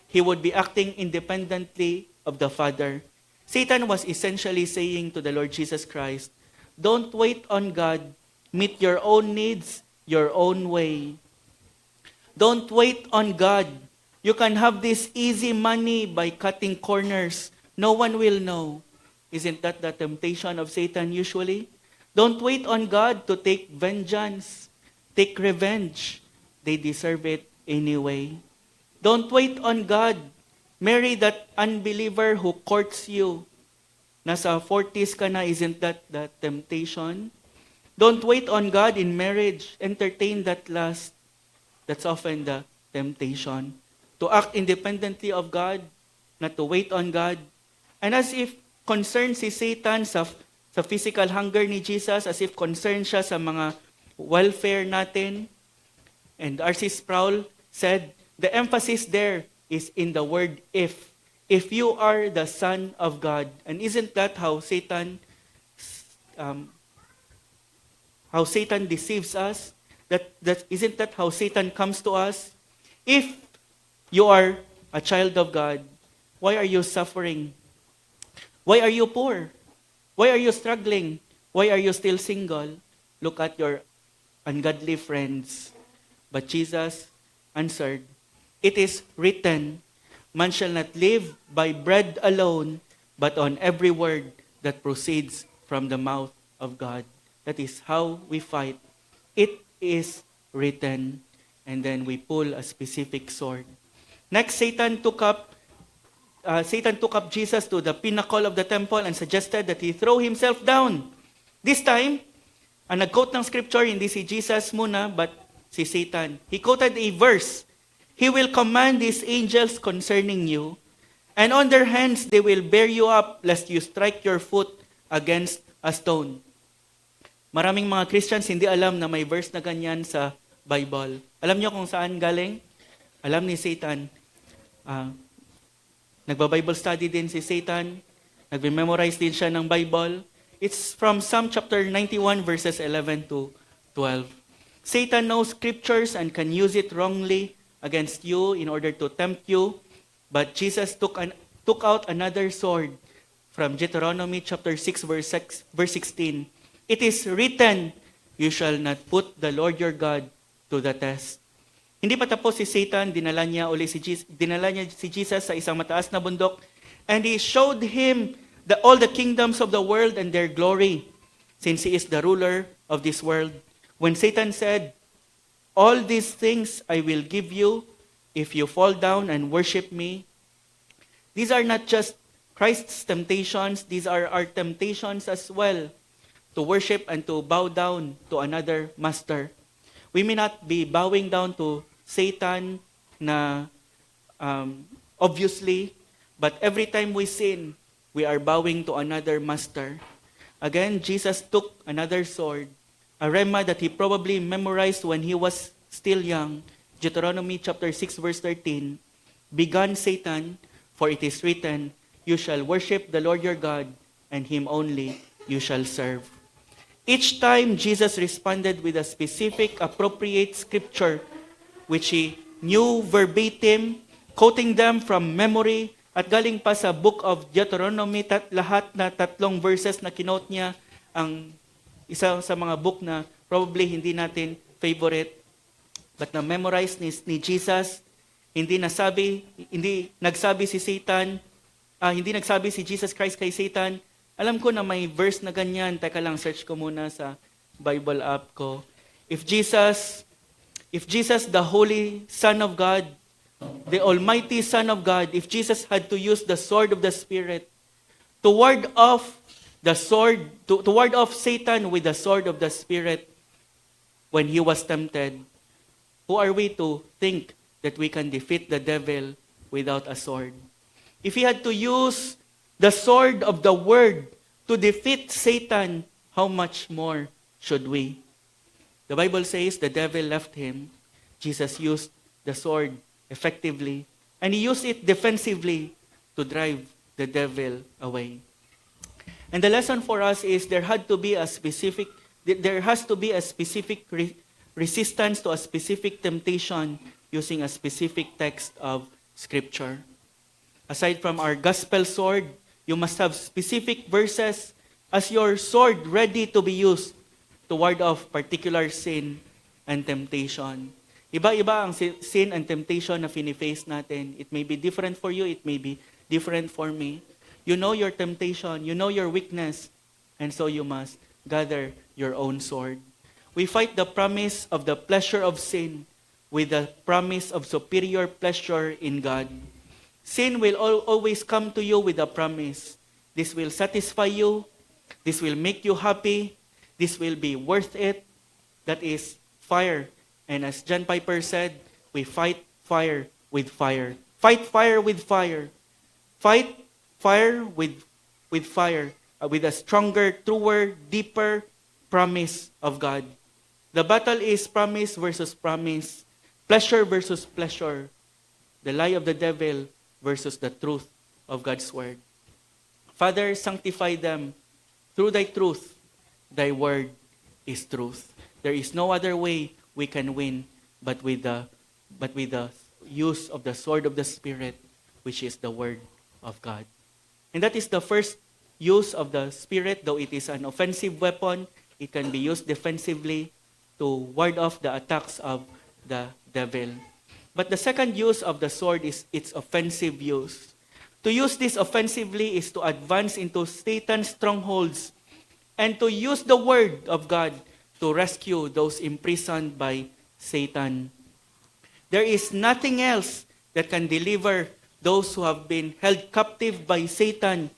he would be acting independently of the Father. Satan was essentially saying to the Lord Jesus Christ, "Don't wait on God. Meet your own needs your own way. Don't wait on God. You can have this easy money by cutting corners. No one will know." Isn't that the temptation of Satan usually? Don't wait on God to take vengeance, take revenge. They deserve it anyway. Don't wait on God. Marry that unbeliever who courts you. Nasa 40s ka na, isn't that the temptation? Don't wait on God in marriage. Entertain that lust. That's often the temptation. To act independently of God, not to wait on God. And as if concerned si Satan sa physical hunger ni Jesus, as if concerned siya sa mga welfare natin. And R.C. Sproul said, the emphasis there is in the word "if." If you are the Son of God. And isn't that how Satan deceives us? Isn't that how Satan comes to us? If you are a child of God, why are you suffering? Why are you poor? Why are you struggling? Why are you still single? Look at your ungodly friends. But Jesus answered, "It is written, man shall not live by bread alone, but on every word that proceeds from the mouth of God." That is how we fight. It is written. And then we pull a specific sword. Next, Satan took up Jesus to the pinnacle of the temple and suggested that he throw himself down. This time, ang nag-quote ng scripture, hindi si Jesus muna, but si Satan. He quoted a verse. "He will command his angels concerning you, and on their hands they will bear you up, lest you strike your foot against a stone." Maraming mga Christians hindi alam na may verse na ganyan sa Bible. Alam niyo kung saan galing? Alam ni Satan. Nagba-Bible study din si Satan. Nagme-memorize din siya ng Bible. It's from Psalm chapter 91, verses 11 to 12. Satan knows scriptures and can use it wrongly against you in order to tempt you. But Jesus took out another sword from Deuteronomy chapter 6, verse 16. It is written, you shall not put the Lord your God to the test. Hindi pa tapos si Satan, dinala niya si Jesus sa isang mataas na bundok, and he showed him all the kingdoms of the world and their glory, since he is the ruler of this world. When Satan said, all these things I will give you if you fall down and worship me, these are not just Christ's temptations, these are our temptations as well, to worship and to bow down to another master. We may not be bowing down to Satan na obviously, but every time we sin, we are bowing to another master. Again, Jesus took another sword, a rhema that he probably memorized when he was still young. Deuteronomy chapter 6, verse 13. Begone, Satan, for it is written, you shall worship the Lord your God, and him only you shall serve. Each time, Jesus responded with a specific, appropriate scripture, which he knew verbatim, quoting them from memory, at galing pa sa book of Deuteronomy, lahat na 3 verses na kinote niya, ang isa sa mga book na probably hindi natin favorite, but na memorize ni Jesus. Hindi nagsabi si Jesus Christ kay Satan, alam ko na may verse na ganyan, teka lang, search ko muna sa Bible app ko. If Jesus, the Holy Son of God, the Almighty Son of God, if Jesus had to use the sword of the Spirit to ward off Satan with the sword of the Spirit when he was tempted, who are we to think that we can defeat the devil without a sword? If he had to use the sword of the word to defeat Satan, how much more should we? The Bible says the devil left him. Jesus used the sword effectively, and he used it defensively to drive the devil away. And the lesson for us is there has to be a specific resistance to a specific temptation using a specific text of Scripture. Aside from our gospel sword, you must have specific verses as your sword ready to be used to ward off particular sin and temptation. Iba-iba ang sin and temptation na fini-face natin. It may be different for you, it may be different for me. You know your temptation, you know your weakness, and so you must gather your own sword. We fight the promise of the pleasure of sin with the promise of superior pleasure in God. Sin will always come to you with a promise. This will satisfy you. This will make you happy. This will be worth it. That is fire. And as John Piper said, we fight fire with fire. Fight fire with fire. Fight fire with fire. With a stronger, truer, deeper promise of God. The battle is promise versus promise. Pleasure versus pleasure. The lie of the devil versus the truth of God's word. Father, sanctify them through thy truth. Thy word is truth. There is no other way we can win but with the use of the sword of the Spirit, which is the word of God. And that is the first use of the Spirit. Though it is an offensive weapon, it can be used defensively to ward off the attacks of the devil. But the second use of the sword is its offensive use. To use this offensively is to advance into Satan's strongholds and to use the word of God to rescue those imprisoned by Satan. There is nothing else that can deliver those who have been held captive by Satan.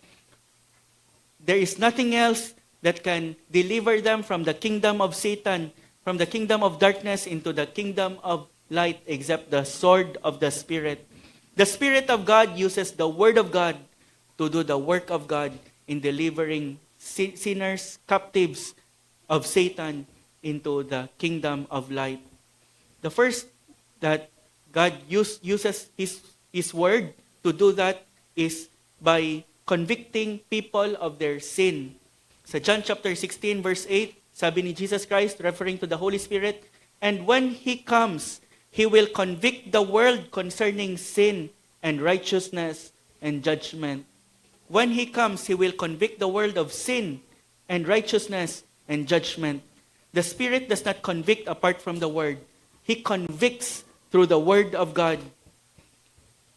There is nothing else that can deliver them from the kingdom of Satan, from the kingdom of darkness into the kingdom of light, except the sword of the Spirit. The Spirit of God uses the Word of God to do the work of God in delivering sinners, captives of Satan into the kingdom of light. The first that God uses His Word to do that is by convicting people of their sin. Sa John chapter 16 verse 8, sabi ni Jesus Christ, referring to the Holy Spirit, "And when He comes, He will convict the world concerning sin and righteousness and judgment." When He comes, He will convict the world of sin and righteousness and judgment. The Spirit does not convict apart from the Word. He convicts through the Word of God.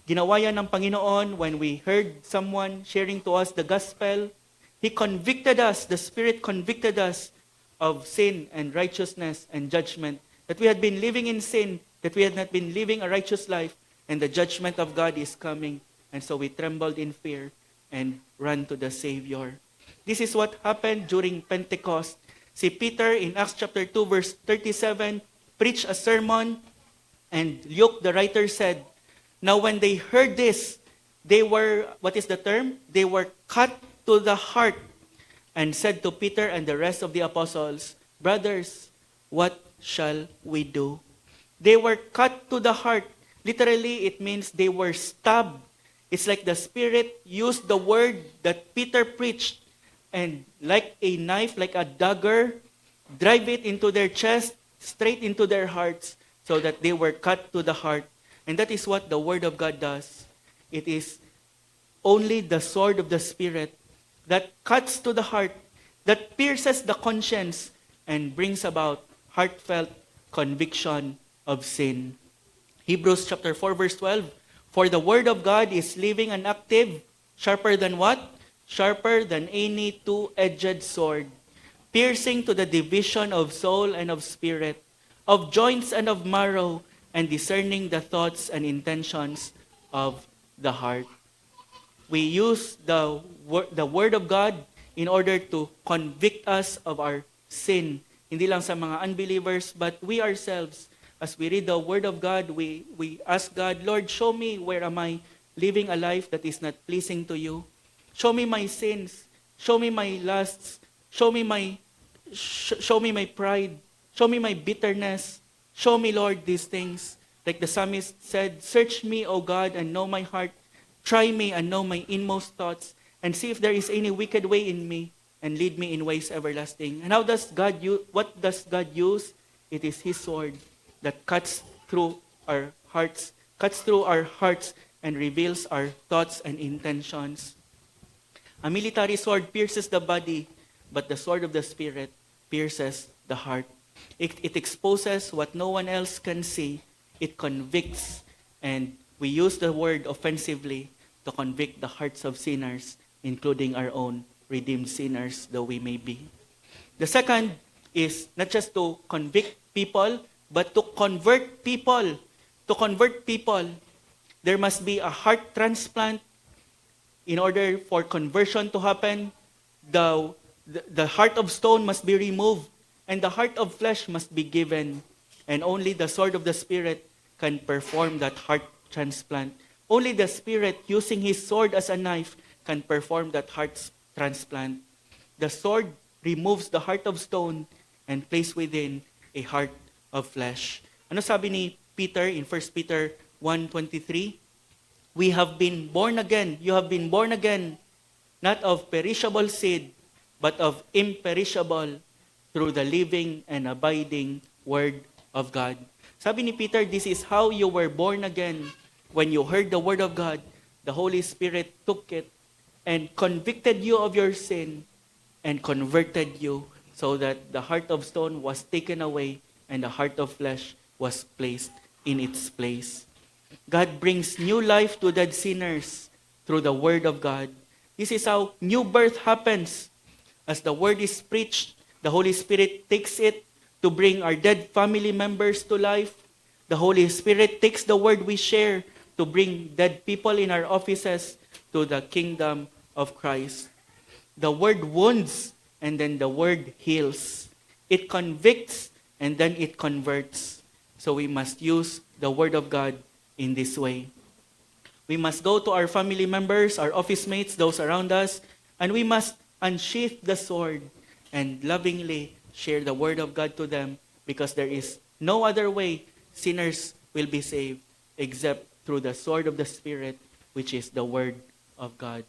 Ginawa yan ng Panginoon when we heard someone sharing to us the gospel. He convicted us, the Spirit convicted us of sin and righteousness and judgment. That we had been living in sin, that we had not been living a righteous life, and the judgment of God is coming. And so we trembled in fear and ran to the Savior. This is what happened during Pentecost. Si Peter in Acts chapter 2 verse 37 preached a sermon, and Luke the writer said, "Now when they heard this, they were," what is the term? "They were cut to the heart and said to Peter and the rest of the apostles, 'Brothers, what shall we do?'" They were cut to the heart. Literally, it means they were stabbed. It's like the Spirit used the word that Peter preached and like a knife, like a dagger, drive it into their chest, straight into their hearts, so that they were cut to the heart. And that is what the Word of God does. It is only the sword of the Spirit that cuts to the heart, that pierces the conscience, and brings about heartfelt conviction of sin. Hebrews chapter 4 verse 12, "For the Word of God is living and active, sharper than" what? "Sharper than any two-edged sword, piercing to the division of soul and of spirit, of joints and of marrow, and discerning the thoughts and intentions of the heart." We use the Word of God in order to convict us of our sin. Hindi lang sa mga unbelievers, but we ourselves, as we read the Word of God, we ask God, "Lord, show me where am I living a life that is not pleasing to you. Show me my sins. Show me my lusts. Show me my pride. Show me my bitterness. Show me, Lord, these things." Like the psalmist said, "Search me, O God, and know my heart. Try me and know my inmost thoughts, and see if there is any wicked way in me, and lead me in ways everlasting." And what does God use? It is His sword that cuts through our hearts, and reveals our thoughts and intentions. A military sword pierces the body, but the sword of the Spirit pierces the heart. It exposes what no one else can see. It convicts, and we use the word offensively to convict the hearts of sinners, including our own redeemed sinners, though we may be. The second is not just to convict people, but to convert people. To convert people, there must be a heart transplant. In order for conversion to happen, the heart of stone must be removed, and the heart of flesh must be given. And only the sword of the Spirit can perform that heart transplant. Only the Spirit, using His sword as a knife, can perform that heart transplant. The sword removes the heart of stone and places within a heart of flesh. Ano sabi ni Peter in 1 Peter 1:23? "We have been born again. You have been born again, not of perishable seed, but of imperishable, through the living and abiding Word of God." Sabi ni Peter, this is how you were born again. When you heard the Word of God, the Holy Spirit took it and convicted you of your sin and converted you, so that the heart of stone was taken away and the heart of flesh was placed in its place. God brings new life to dead sinners through the Word of God. This is how new birth happens. As the Word is preached, the Holy Spirit takes it to bring our dead family members to life. The Holy Spirit takes the Word we share to bring dead people in our offices to the kingdom of Christ. The Word wounds, and then the Word heals. It convicts, and then it converts. So we must use the Word of God in this way. We must go to our family members, our office mates, those around us, and we must unsheath the sword and lovingly share the Word of God to them, because there is no other way sinners will be saved except through the sword of the Spirit, which is the Word of God.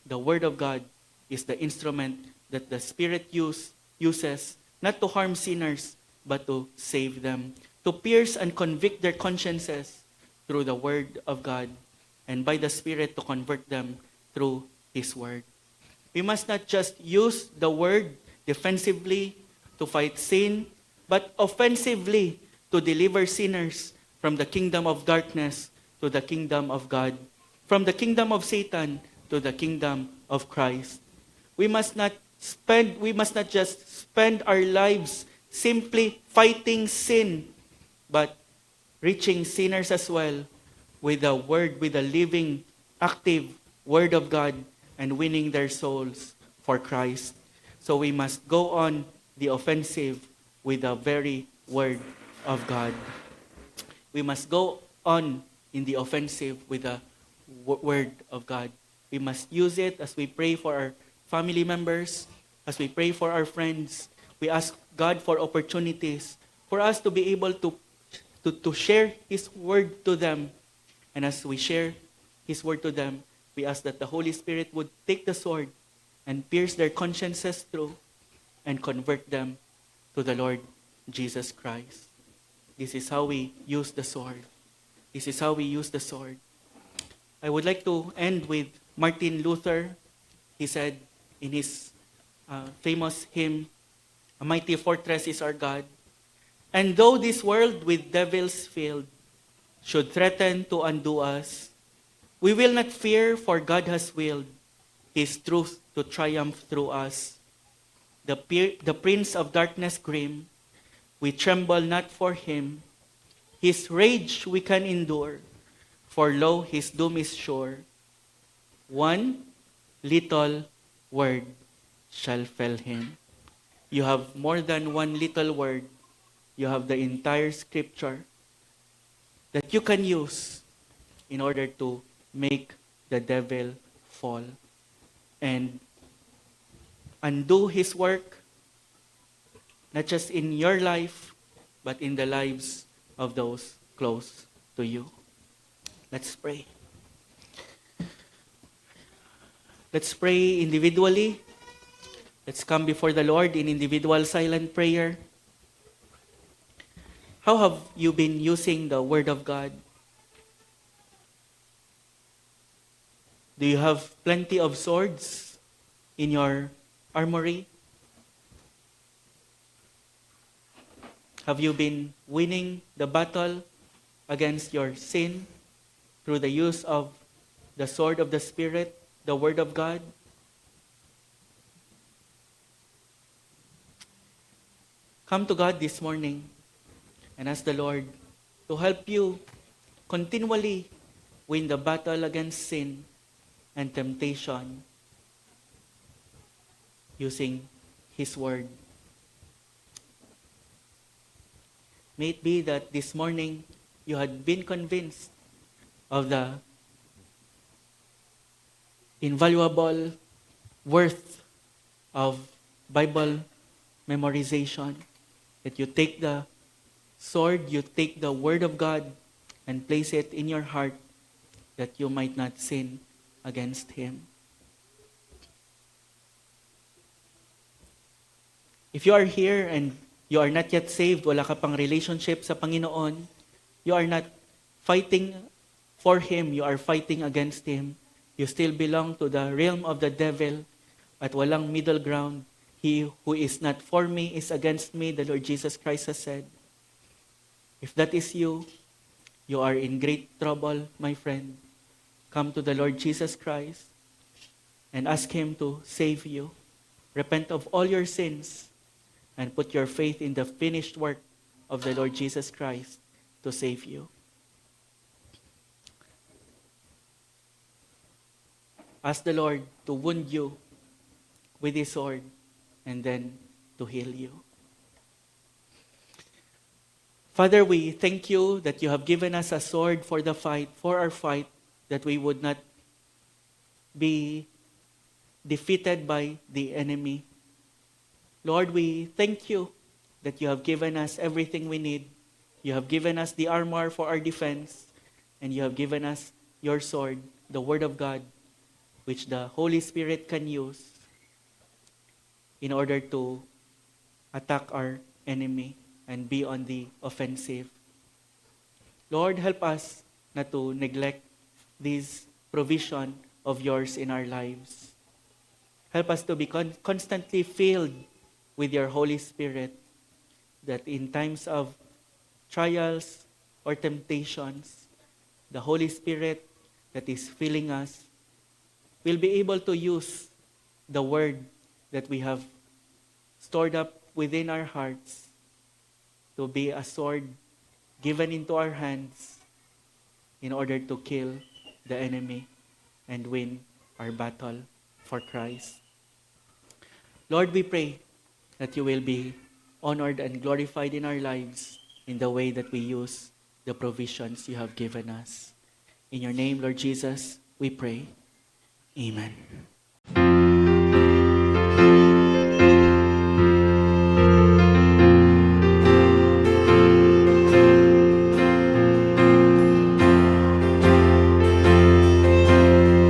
The Word of God is the instrument that the Spirit uses not to harm sinners, but to save them, to pierce and convict their consciences through the Word of God, and by the Spirit to convert them through His Word. We must not just use the Word defensively to fight sin, but offensively to deliver sinners from the kingdom of darkness to the kingdom of God, from the kingdom of Satan to the kingdom of Christ. We must not just spend our lives simply fighting sin, but reaching sinners as well with the word, with the living, active word of God, and winning their souls for Christ. So we must go on the offensive with the very word of God. We must go on in the offensive with the word of God. We must use it as we pray for our family members, as we pray for our friends. We ask God for opportunities for us to be able to share His word to them. And as we share His word to them, we ask that the Holy Spirit would take the sword and pierce their consciences through and convert them to the Lord Jesus Christ. This is how we use the sword. This is how we use the sword. I would like to end with Martin Luther. He said in his famous hymn, "A mighty fortress is our God. And though this world with devils filled should threaten to undo us, we will not fear, for God has willed His truth to triumph through us. The prince of darkness grim, we tremble not for him. His rage we can endure, for lo, his doom is sure. One little word shall fell him." You have more than one little word. You have the entire scripture that you can use in order to make the devil fall and undo his work, not just in your life, but in the lives of those close to you. Let's pray. Let's pray individually. Let's come before the Lord in individual silent prayer. How have you been using the Word of God? Do you have plenty of swords in your armory? Have you been winning the battle against your sin through the use of the sword of the Spirit, the Word of God? Come to God this morning and ask the Lord to help you continually win the battle against sin and temptation using His Word. May it be that this morning you had been convinced of the invaluable worth of Bible memorization. That you take the sword, you take the Word of God and place it in your heart that you might not sin against Him. If you are here and you are not yet saved, wala ka pang relationship sa Panginoon, you are not fighting for Him, you are fighting against Him. You still belong to the realm of the devil at walang middle ground. He who is not for me is against me, the Lord Jesus Christ has said. If that is you, you are in great trouble, my friend. Come to the Lord Jesus Christ and ask Him to save you. Repent of all your sins and put your faith in the finished work of the Lord Jesus Christ to save you. Ask the Lord to wound you with His sword and then to heal you. Father, we thank you that you have given us a sword for the fight, for our fight, that we would not be defeated by the enemy. Lord, we thank you that you have given us everything we need. You have given us the armor for our defense, and you have given us your sword, the Word of God, which the Holy Spirit can use in order to attack our enemy and be on the offensive. Lord, help us not to neglect this provision of yours in our lives. Help us to be constantly filled with your Holy Spirit, that in times of trials or temptations, the Holy Spirit that is filling us will be able to use the word that we have stored up within our hearts to be a sword given into our hands in order to kill the enemy and win our battle for Christ. Lord, we pray that you will be honored and glorified in our lives in the way that we use the provisions you have given us. In your name, Lord Jesus, we pray. Amen.